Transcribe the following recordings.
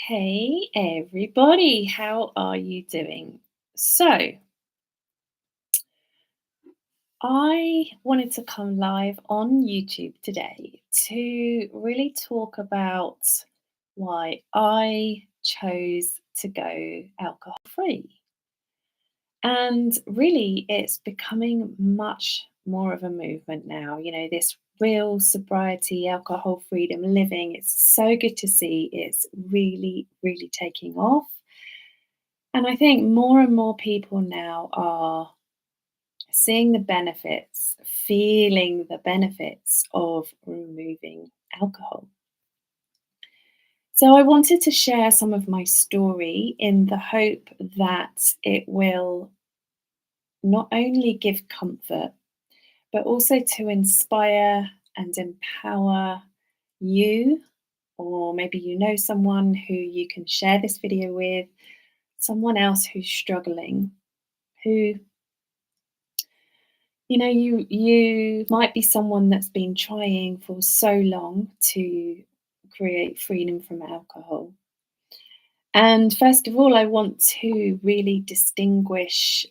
Hey everybody, how are you doing? So, I wanted to come live on YouTube today to really talk about why I chose to go alcohol free. And really, it's becoming much more of a movement now. This real sobriety, alcohol freedom living. It's so good to see it's really, really taking off. And I think more and more people now are seeing the benefits, feeling the benefits of removing alcohol. So I wanted to share some of my story in the hope that it will not only give comfort, but also to inspire and empower you, or maybe you know someone who you can share this video with, someone else who's struggling, who you might be someone that's been trying for so long to create freedom from alcohol. And first of all, I want to really distinguish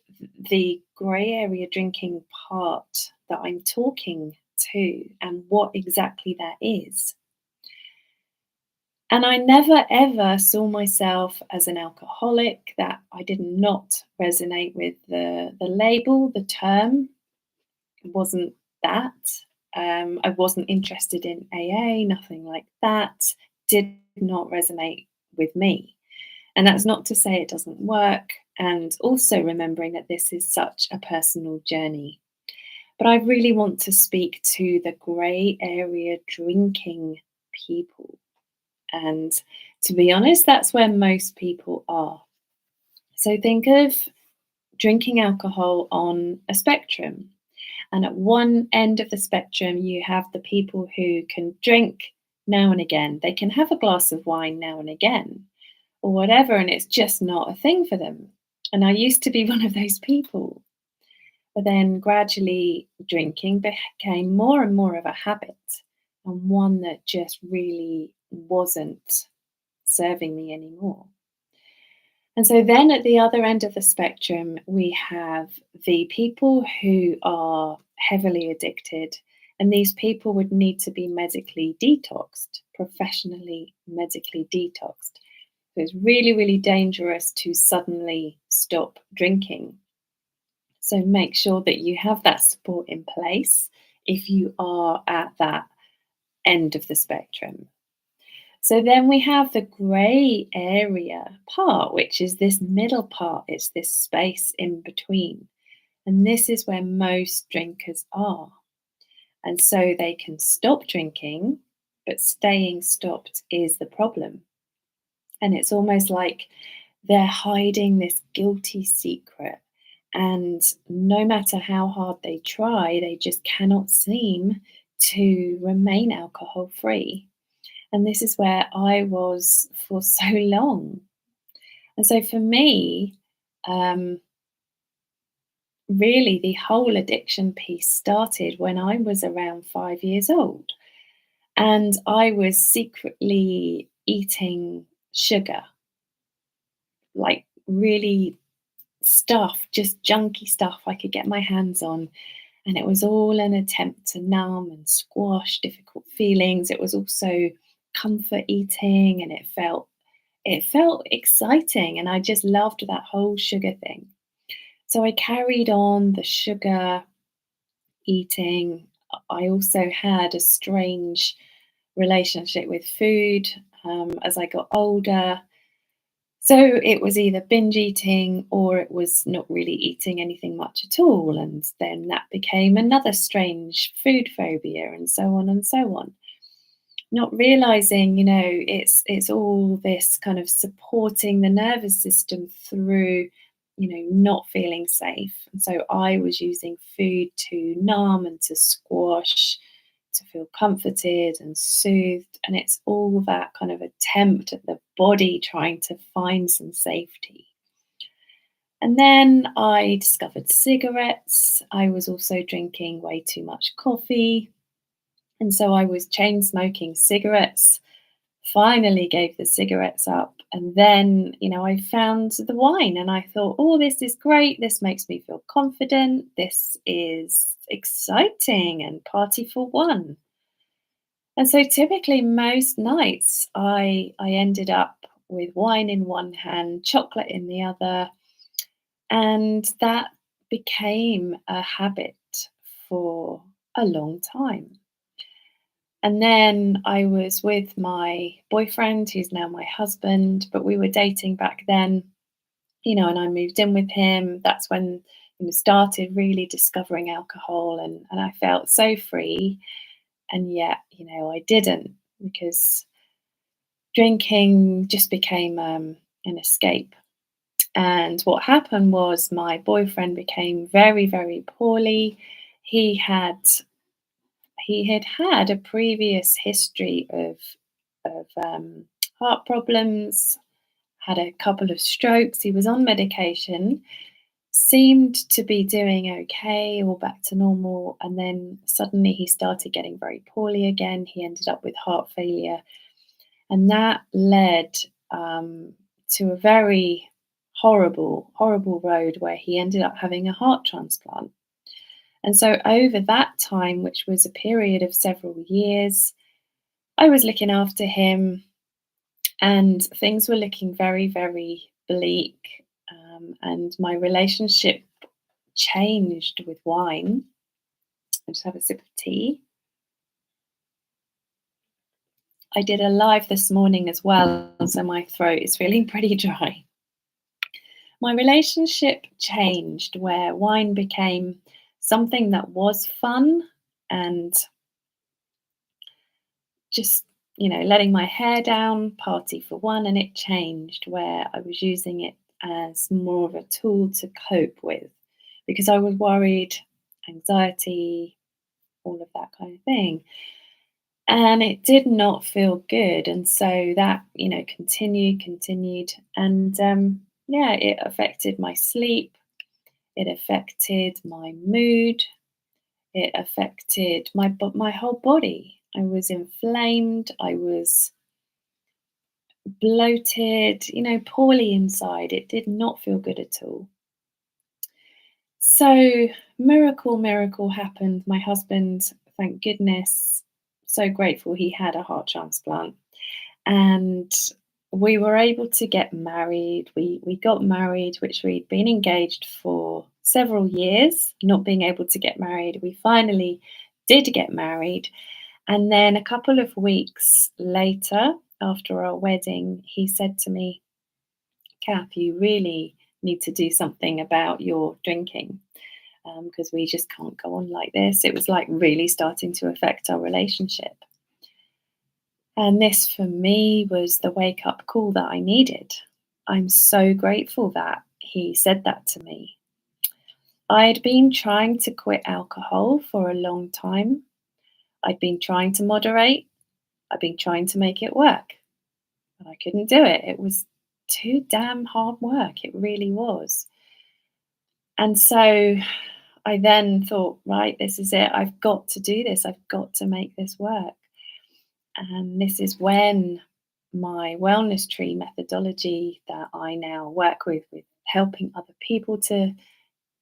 the grey area drinking part that I'm talking to and what exactly that is. And I never ever saw myself as an alcoholic, that I did not resonate with the label, the term. It wasn't that. I wasn't interested in AA, nothing like that. Did not resonate with me. And that's not to say it doesn't work. And also remembering that this is such a personal journey. But I really want to speak to the grey area drinking people. And to be honest, that's where most people are. So think of drinking alcohol on a spectrum. And at one end of the spectrum, you have the people who can drink now and again. They can have a glass of wine now and again or whatever, and it's just not a thing for them. And I used to be one of those people. But then gradually, drinking became more and more of a habit, and one that just really wasn't serving me anymore. And so then at the other end of the spectrum, we have the people who are heavily addicted, and these people would need to be medically detoxed, professionally medically detoxed. So it's really, really dangerous to suddenly stop drinking. So make sure that you have that support in place if you are at that end of the spectrum. So then we have the grey area part, which is this middle part. It's this space in between. And this is where most drinkers are. And so they can stop drinking, but staying stopped is the problem. And it's almost like they're hiding this guilty secret. And no matter how hard they try, they just cannot seem to remain alcohol free. And this is where I was for so long. And so for me, um, really the whole addiction piece started when I was around 5 years old. And I was secretly eating sugar, like really stuff, just junky stuff I could get my hands on. And it was all an attempt to numb and squash difficult feelings. It was also comfort eating, and it felt exciting, and I just loved that whole sugar thing. So I carried on the sugar eating. I also had a strange relationship with food as I got older. So it was either binge eating or it was not really eating anything much at all. And then that became another strange food phobia, and so on and so on. Not realizing, it's all this kind of supporting the nervous system through, not feeling safe. And so I was using food to numb and to squash, to feel comforted and soothed. And it's all that kind of attempt at the body trying to find some safety. And then I discovered cigarettes. I was also drinking way too much coffee. And so I was chain smoking cigarettes, finally gave the cigarettes up, And then, I found the wine and I thought, oh, this is great. This makes me feel confident. This is exciting and party for one. And so typically most nights I ended up with wine in one hand, chocolate in the other, and that became a habit for a long time. And then I was with my boyfriend, who's now my husband, but we were dating back then, and I moved in with him. That's when started really discovering alcohol, and I felt so free. And yet, I didn't, because drinking just became an escape. And what happened was my boyfriend became very, very poorly. He had had a previous history of heart problems, had a couple of strokes. He was on medication, seemed to be doing okay, all back to normal, and then suddenly he started getting very poorly again. He ended up with heart failure, and that led to a very horrible, horrible road where he ended up having a heart transplant. And so, over that time, which was a period of several years, I was looking after him, and things were looking very, very bleak. And my relationship changed with wine. I just have a sip of tea. I did a live this morning as well, so my throat is feeling pretty dry. My relationship changed where wine became something that was fun and just, letting my hair down, party for one. And it changed where I was using it as more of a tool to cope with, because I was worried, anxiety, all of that kind of thing. And it did not feel good. And so that, continued. And yeah, it affected my sleep. It affected my mood. It affected my whole body. I was inflamed. I was bloated, poorly inside. It did not feel good at all. So, miracle happened. My husband, thank goodness, so grateful he had a heart transplant. And we were able to get married. We got married, which we'd been engaged for several years, not being able to get married. We finally did get married. And then a couple of weeks later, after our wedding, he said to me, Kath, you really need to do something about your drinking, because we just can't go on like this. It was like really starting to affect our relationship. And this for me was the wake up call that I needed. I'm so grateful that he said that to me. I had been trying to quit alcohol for a long time. I'd been trying to moderate. I'd been trying to make it work, but I couldn't do it. It was too damn hard work. It really was. And so I then thought, right, this is it. I've got to do this. I've got to make this work. And this is when my wellness tree methodology that I now work with helping other people to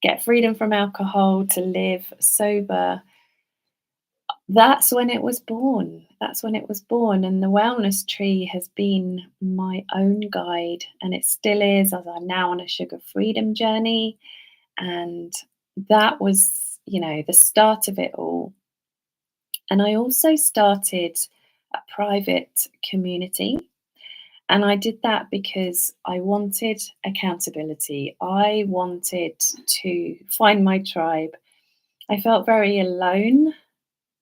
get freedom from alcohol, to live sober, that's when it was born. That's when it was born. And the wellness tree has been my own guide, and it still is, as I'm now on a sugar freedom journey. And that was, the start of it all. And I also started a private community. And I did that because I wanted accountability. I wanted to find my tribe. I felt very alone,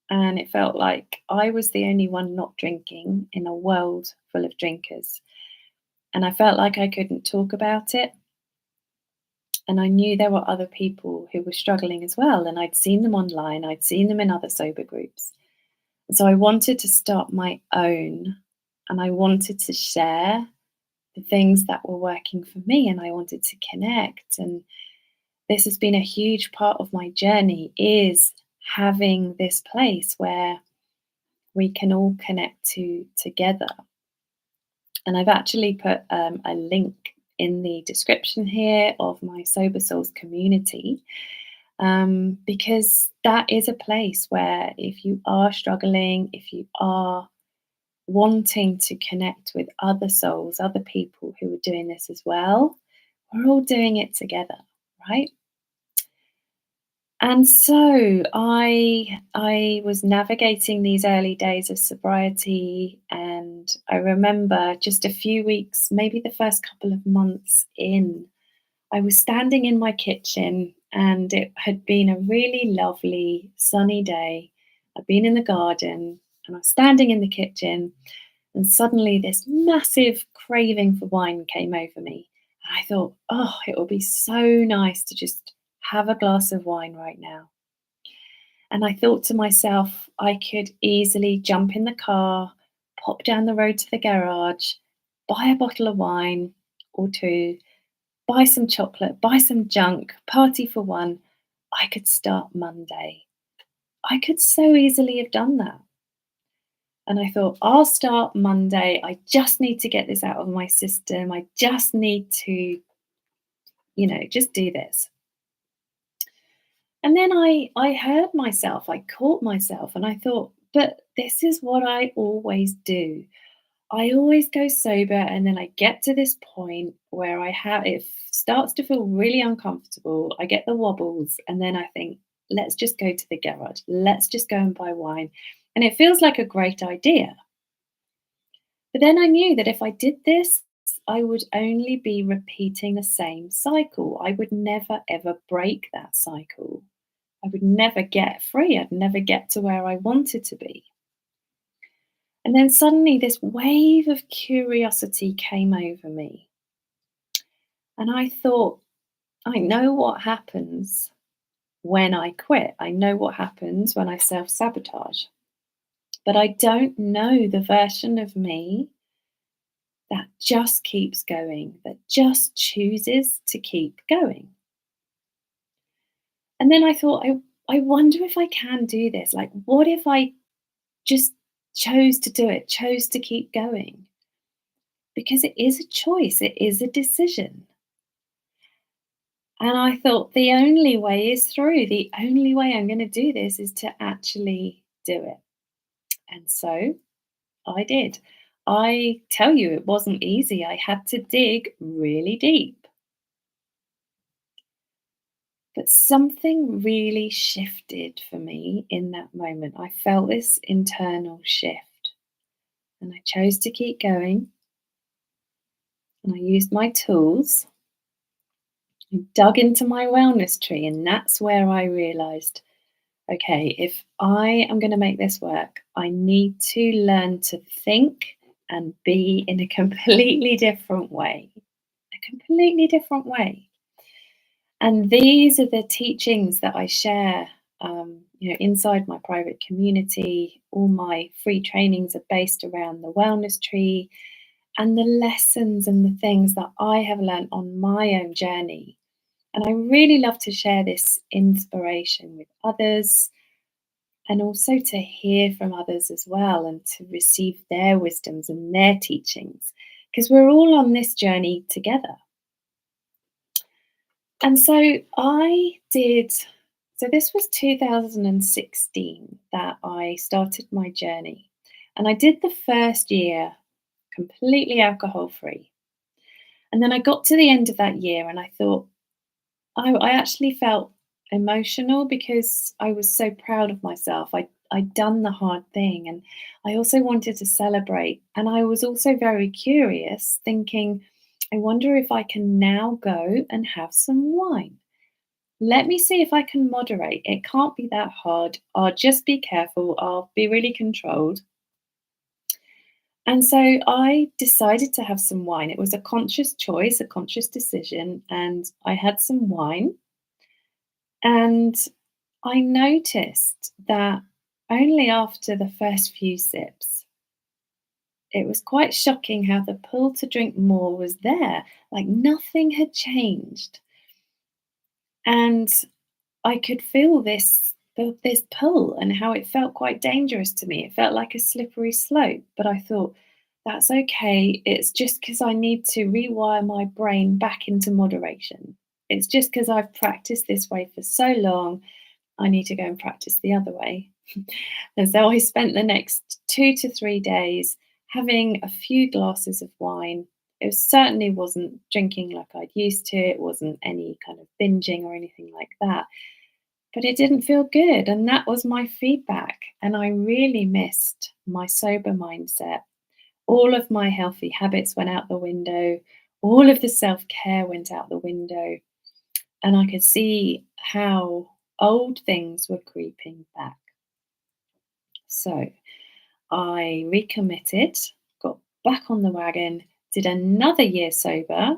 and it felt like I was the only one not drinking in a world full of drinkers. And I felt like I couldn't talk about it. And I knew there were other people who were struggling as well. And I'd seen them online, I'd seen them in other sober groups. And so I wanted to start my own, and I wanted to share the things that were working for me, and I wanted to connect. And this has been a huge part of my journey, is having this place where we can all connect together. And I've actually put a link in the description here of my Sober Souls community, because that is a place where if you are struggling, if you are wanting to connect with other souls, other people who are doing this as well, we're all doing it together, right? And so I was navigating these early days of sobriety, and I remember just a few weeks, maybe the first couple of months in, I was standing in my kitchen and it had been a really lovely sunny day. I'd been in the garden and I was standing in the kitchen, and suddenly this massive craving for wine came over me. And I thought, oh, it would be so nice to just have a glass of wine right now. And I thought to myself, I could easily jump in the car, pop down the road to the garage, buy a bottle of wine or two, buy some chocolate, buy some junk, party for one. I could start Monday. I could so easily have done that. And I thought, I'll start Monday. I just need to get this out of my system. I just need to, just do this. And then I heard myself, I caught myself, and I thought, but this is what I always do. I always go sober, and then I get to this point where it starts to feel really uncomfortable. I get the wobbles, and then I think, let's just go to the garage. Let's just go and buy wine. And it feels like a great idea. But then I knew that if I did this, I would only be repeating the same cycle. I would never, ever break that cycle. I would never get free. I'd never get to where I wanted to be. And then suddenly, this wave of curiosity came over me. And I thought, I know what happens when I quit. I know what happens when I self sabotage. But I don't know the version of me that just keeps going, that just chooses to keep going. And then I thought, I wonder if I can do this. Like, what if I just chose to do it, chose to keep going? Because it is a choice, it is a decision. And I thought the only way is through. The only way I'm going to do this is to actually do it. And so I did. I tell you, it wasn't easy. I had to dig really deep. But something really shifted for me in that moment. I felt this internal shift, and I chose to keep going. And I used my tools, and dug into my wellness tree, and that's where I realized, okay, if I am going to make this work, I need to learn to think and be in a completely different way. A completely different way. And these are the teachings that I share, inside my private community. All my free trainings are based around the wellness tree and the lessons and the things that I have learned on my own journey. And I really love to share this inspiration with others, and also to hear from others as well, and to receive their wisdoms and their teachings, because we're all on this journey together. And so this was 2016 that I started my journey. And I did the first year completely alcohol free. And then I got to the end of that year and I thought, I actually felt emotional because I was so proud of myself. I'd done the hard thing, and I also wanted to celebrate. And I was also very curious, thinking, I wonder if I can now go and have some wine. Let me see if I can moderate. It can't be that hard. I'll just be careful. I'll be really controlled. And so I decided to have some wine. It was a conscious choice, a conscious decision. And I had some wine. And I noticed that only after the first few sips, it was quite shocking how the pull to drink more was there. Like nothing had changed. And I could feel this pull and how it felt quite dangerous to me. It felt like a slippery slope. But I thought, That's okay. It's just because I need to rewire my brain back into moderation. It's just because I've practiced this way for so long, I need to go and practice the other way. And so I spent the next 2 to 3 days having a few glasses of wine. It certainly wasn't drinking like I'd used to, it wasn't any kind of binging or anything like that. But it didn't feel good. And that was my feedback. And I really missed my sober mindset. All of my healthy habits went out the window. All of the self care went out the window. And I could see how old things were creeping back. So I recommitted, got back on the wagon, did another year sober.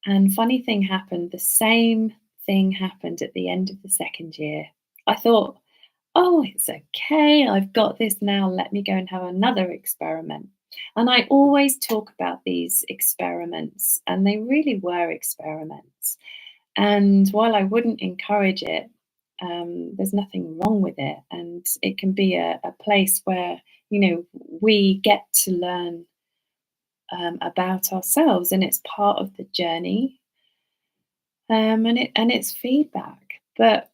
And funny thing happened, the same thing happened at the end of the second year. I thought, oh, it's okay. I've got this now. Let me go and have another experiment. And I always talk about these experiments, and they really were experiments. And while I wouldn't encourage it, there's nothing wrong with it. And it can be a place where, we get to learn about ourselves, and it's part of the journey. And it's feedback. But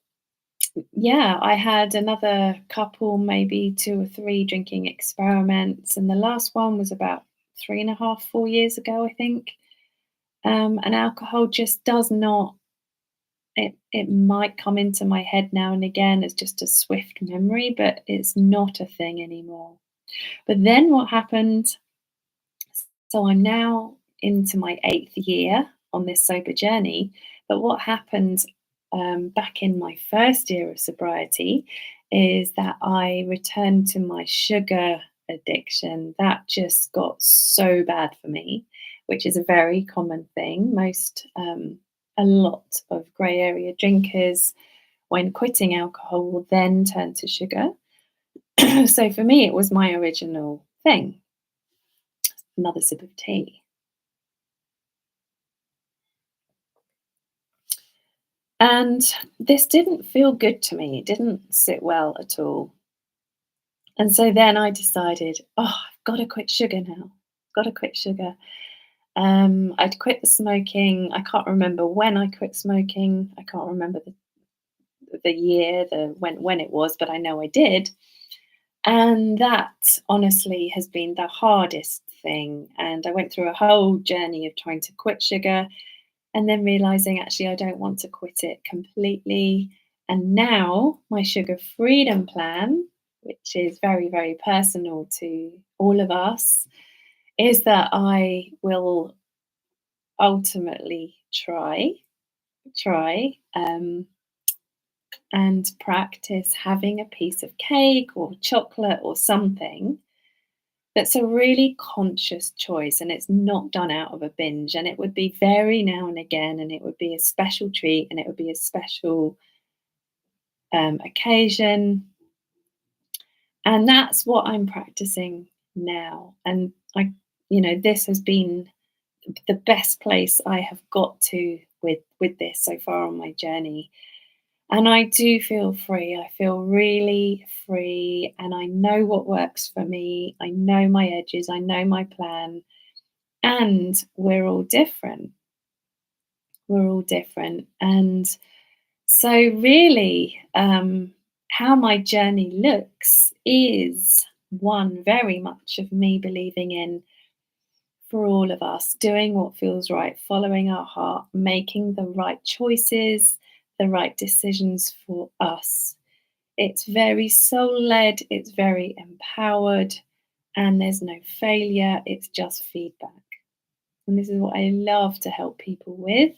yeah, I had another couple, maybe 2 or 3 drinking experiments, and the last one was about 3.5, 4 years ago, I think. And alcohol just does not. It might come into my head now and again as just a swift memory, but it's not a thing anymore. But then what happened? So I'm now into my 8th year on this sober journey. But what happened back in my first year of sobriety is that I returned to my sugar addiction. That just got so bad for me, which is a very common thing. A lot of grey area drinkers, when quitting alcohol, will then turn to sugar. So for me, it was my original thing. Another sip of tea. And this didn't feel good to me. It didn't sit well at all. And so then I decided, oh, I've got to quit sugar now. Got to quit sugar. I'd quit the smoking. I can't remember when I quit smoking. I can't remember the year, the when it was, but I know I did. And that honestly has been the hardest thing. And I went through a whole journey of trying to quit sugar and then realizing actually I don't want to quit it completely. And now my sugar freedom plan, which is very, very personal to all of us, is that I will ultimately try and practice having a piece of cake or chocolate or something that's a really conscious choice, and it's not done out of a binge, and it would be very now and again, and it would be a special treat, and it would be a special occasion. And that's what I'm practicing now. And this has been the best place I have got to with this so far on my journey. And I do feel free. I feel really free, and I know what works for me. I know my edges. I know my plan. And we're all different. We're all different. And so, really, how my journey looks is one very much of me believing in, for all of us, doing what feels right, following our heart, making the right choices, the right decisions for us. It's very soul led, it's very empowered, and there's no failure, it's just feedback. And this is what I love to help people with,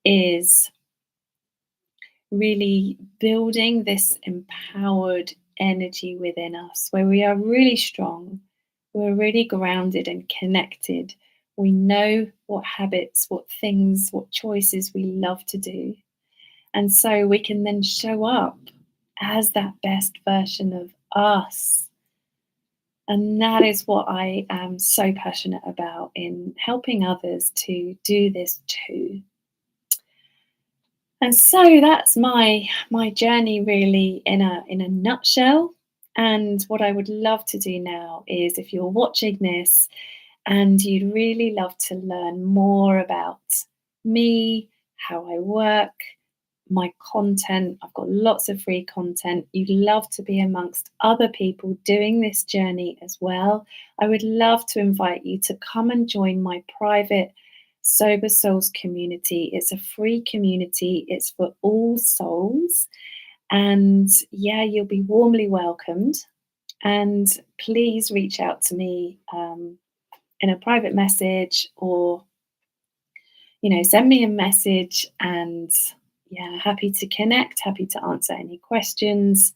is really building this empowered energy within us where we are really strong, we're really grounded and connected. We know what habits, what things, what choices we love to do. And so we can then show up as that best version of us. And that is what I am so passionate about, in helping others to do this too. And so that's my journey really in a nutshell. And what I would love to do now is if you're watching this and you'd really love to learn more about me, how I work, my content. I've got lots of free content. You'd love to be amongst other people doing this journey as well. I would love to invite you to come and join my private Sober Souls community. It's a free community, it's for all souls. And yeah, you'll be warmly welcomed. And please reach out to me in a private message, or send me a message, and yeah, happy to connect, happy to answer any questions.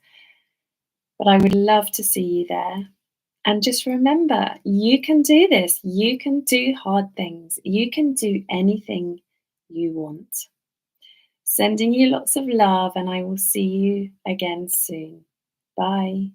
But I would love to see you there. And just remember, you can do this. You can do hard things. You can do anything you want. Sending you lots of love, and I will see you again soon. Bye.